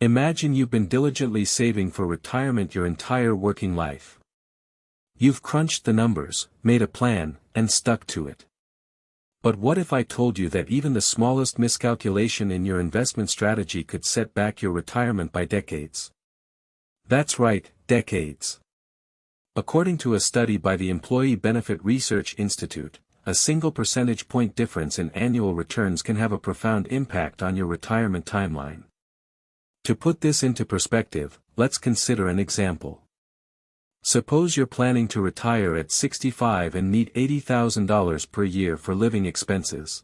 Imagine you've been diligently saving for retirement your entire working life. You've crunched the numbers, made a plan, and stuck to it. But what if I told you that even the smallest miscalculation in your investment strategy could set back your retirement by decades? That's right, decades. According to a study by the Employee Benefit Research Institute, a single percentage point difference in annual returns can have a profound impact on your retirement timeline. To put this into perspective, let's consider an example. Suppose you're planning to retire at 65 and need $80,000 per year for living expenses.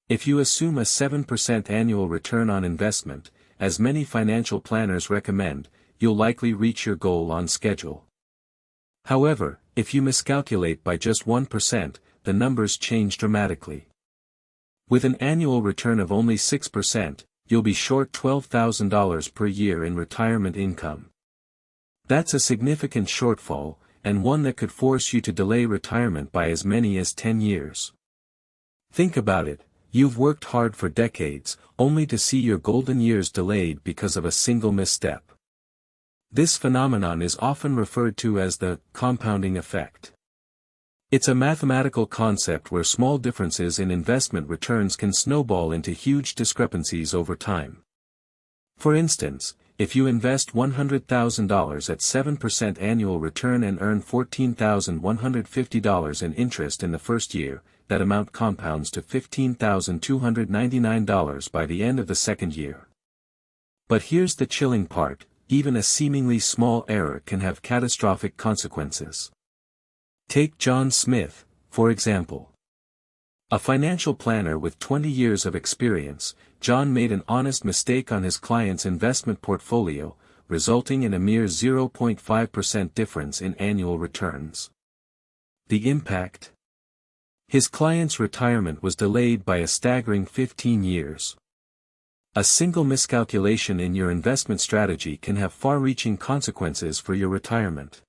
If you assume a 7% annual return on investment, as many financial planners recommend, you'll likely reach your goal on schedule. However, if you miscalculate by just 1%, the numbers change dramatically. With an annual return of only 6%, you'll be short $12,000 per year in retirement income. That's a significant shortfall, and one that could force you to delay retirement by as many as 10 years. Think about it, you've worked hard for decades, only to see your golden years delayed because of a single misstep. This phenomenon is often referred to as the compounding effect. It's a mathematical concept where small differences in investment returns can snowball into huge discrepancies over time. For instance, if you invest $100,000 at 7% annual return and earn $14,150 in interest in the first year, that amount compounds to $15,299 by the end of the second year. But here's the chilling part, even a seemingly small error can have catastrophic consequences. Take John Smith, for example. A financial planner with 20 years of experience, John made an honest mistake on his client's investment portfolio, resulting in a mere 0.5% difference in annual returns. The impact? His client's retirement was delayed by a staggering 15 years. A single miscalculation in your investment strategy can have far-reaching consequences for your retirement.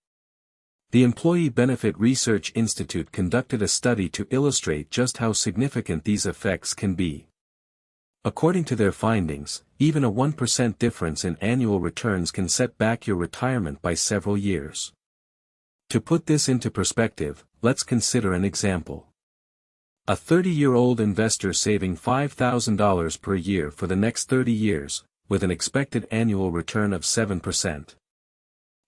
The Employee Benefit Research Institute conducted a study to illustrate just how significant these effects can be. According to their findings, even a 1% difference in annual returns can set back your retirement by several years. To put this into perspective, let's consider an example. A 30-year-old investor saving $5,000 per year for the next 30 years, with an expected annual return of 7%.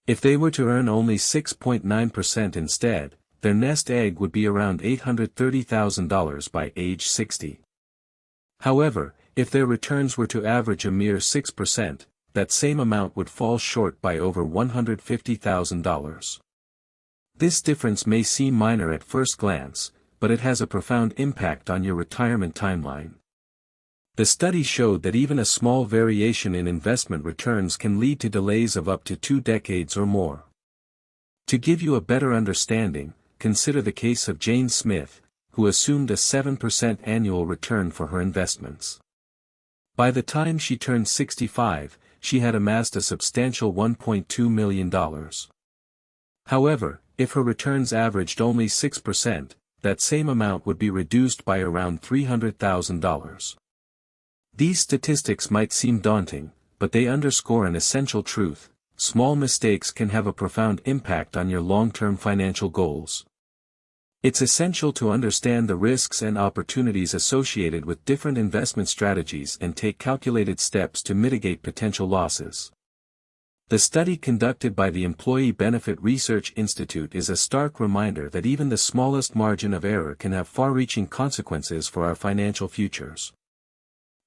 If they were to earn only 6.9% instead, their nest egg would be around $830,000 by age 60. However, if their returns were to average a mere 6%, that same amount would fall short by over $150,000. This difference may seem minor at first glance, but it has a profound impact on your retirement timeline. The study showed that even a small variation in investment returns can lead to delays of up to 2 decades or more. To give you a better understanding, consider the case of Jane Smith, who assumed a 7% annual return for her investments. By the time she turned 65, she had amassed a substantial $1.2 million. However, if her returns averaged only 6%, that same amount would be reduced by around $300,000. These statistics might seem daunting, but they underscore an essential truth: small mistakes can have a profound impact on your long-term financial goals. It's essential to understand the risks and opportunities associated with different investment strategies and take calculated steps to mitigate potential losses. The study conducted by the Employee Benefit Research Institute is a stark reminder that even the smallest margin of error can have far-reaching consequences for our financial futures.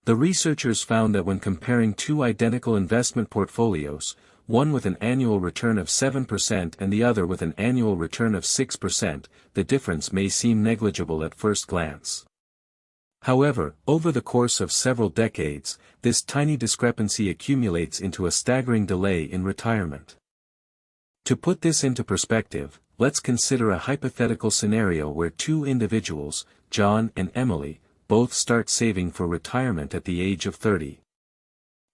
The researchers found that when comparing two identical investment portfolios, one with an annual return of 7% and the other with an annual return of 6%, the difference may seem negligible at first glance. However, over the course of several decades, this tiny discrepancy accumulates into a staggering delay in retirement. To put this into perspective, let's consider a hypothetical scenario where two individuals, John and Emily, both start saving for retirement at the age of 30.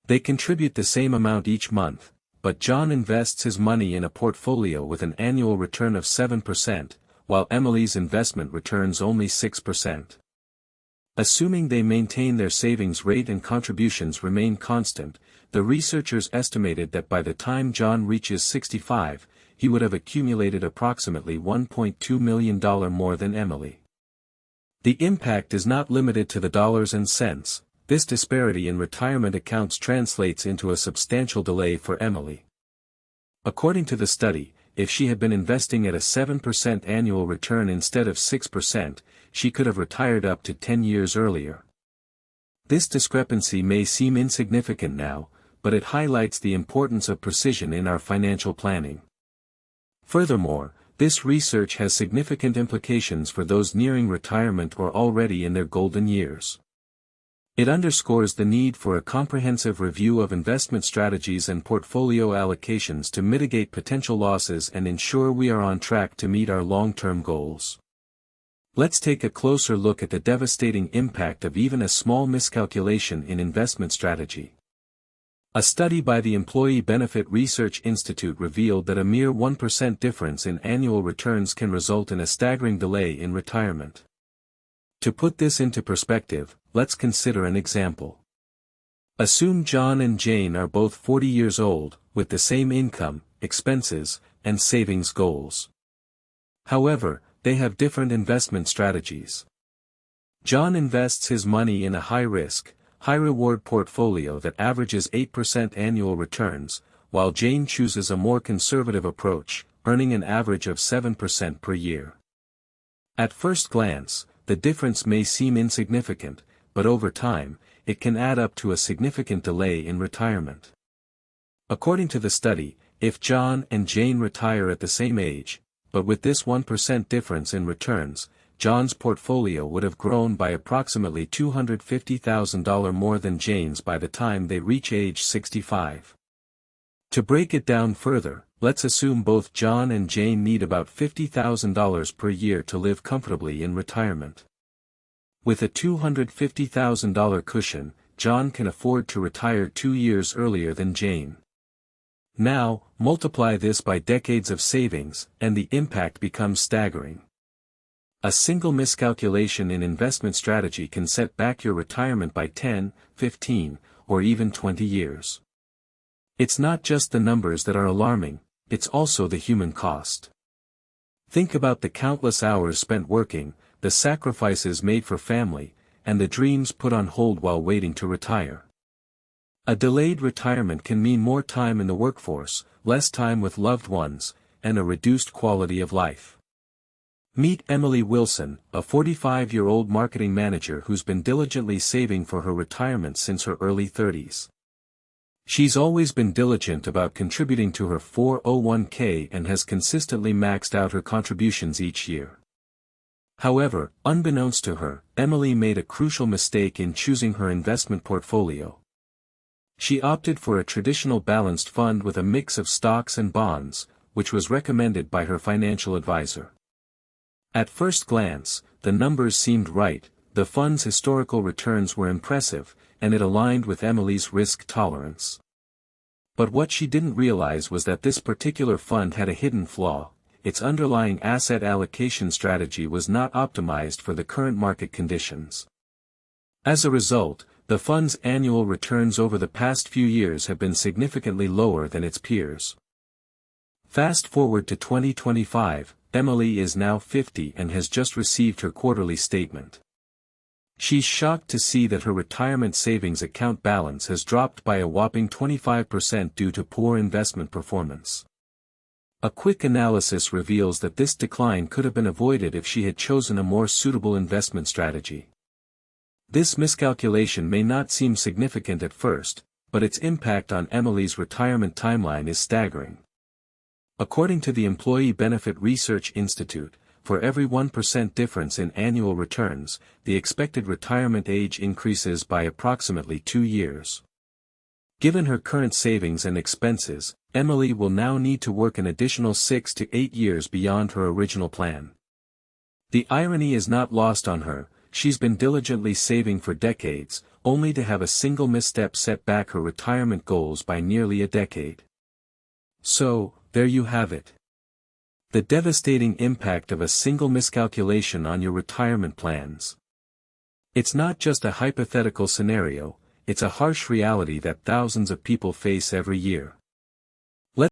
They contribute the same amount each month, but John invests his money in a portfolio with an annual return of 7%, while Emily's investment returns only 6%. Assuming they maintain their savings rate and contributions remain constant, the researchers estimated that by the time John reaches 65, he would have accumulated approximately $1.2 million more than Emily. The impact is not limited to the dollars and cents. This disparity in retirement accounts translates into a substantial delay for Emily. According to the study, if she had been investing at a 7% annual return instead of 6%, she could have retired up to 10 years earlier. This discrepancy may seem insignificant now, but it highlights the importance of precision in our financial planning. Furthermore, this research has significant implications for those nearing retirement or already in their golden years. It underscores the need for a comprehensive review of investment strategies and portfolio allocations to mitigate potential losses and ensure we are on track to meet our long-term goals. Let's take a closer look at the devastating impact of even a small miscalculation in investment strategy. A study by the Employee Benefit Research Institute revealed that a mere 1% difference in annual returns can result in a staggering delay in retirement. To put this into perspective, let's consider an example. Assume John and Jane are both 40 years old, with the same income, expenses, and savings goals. However, they have different investment strategies. John invests his money in a high-risk, high-reward portfolio that averages 8% annual returns, while Jane chooses a more conservative approach, earning an average of 7% per year. At first glance, the difference may seem insignificant, but over time, it can add up to a significant delay in retirement. According to the study, if John and Jane retire at the same age, but with this 1% difference in returns, John's portfolio would have grown by approximately $250,000 more than Jane's by the time they reach age 65. To break it down further, let's assume both John and Jane need about $50,000 per year to live comfortably in retirement. With a $250,000 cushion, John can afford to retire 2 years earlier than Jane. Now, multiply this by decades of savings, and the impact becomes staggering. A single miscalculation in investment strategy can set back your retirement by 10, 15, or even 20 years. It's not just the numbers that are alarming, it's also the human cost. Think about the countless hours spent working, the sacrifices made for family, and the dreams put on hold while waiting to retire. A delayed retirement can mean more time in the workforce, less time with loved ones, and a reduced quality of life. Meet Emily Wilson, a 45-year-old marketing manager who's been diligently saving for her retirement since her early 30s. She's always been diligent about contributing to her 401k and has consistently maxed out her contributions each year. However, unbeknownst to her, Emily made a crucial mistake in choosing her investment portfolio. She opted for a traditional balanced fund with a mix of stocks and bonds, which was recommended by her financial advisor. At first glance, the numbers seemed right, the fund's historical returns were impressive, and it aligned with Emily's risk tolerance. But what she didn't realize was that this particular fund had a hidden flaw: its underlying asset allocation strategy was not optimized for the current market conditions. As a result, the fund's annual returns over the past few years have been significantly lower than its peers. Fast forward to 2025, Emily is now 50 and has just received her quarterly statement. She's shocked to see that her retirement savings account balance has dropped by a whopping 25% due to poor investment performance. A quick analysis reveals that this decline could have been avoided if she had chosen a more suitable investment strategy. This miscalculation may not seem significant at first, but its impact on Emily's retirement timeline is staggering. According to the Employee Benefit Research Institute, for every 1% difference in annual returns, the expected retirement age increases by approximately 2 years. Given her current savings and expenses, Emily will now need to work an additional 6 to 8 years beyond her original plan. The irony is not lost on her: she's been diligently saving for decades, only to have a single misstep set back her retirement goals by nearly a decade. So, there you have it. The devastating impact of a single miscalculation on your retirement plans. It's not just a hypothetical scenario, it's a harsh reality that thousands of people face every year.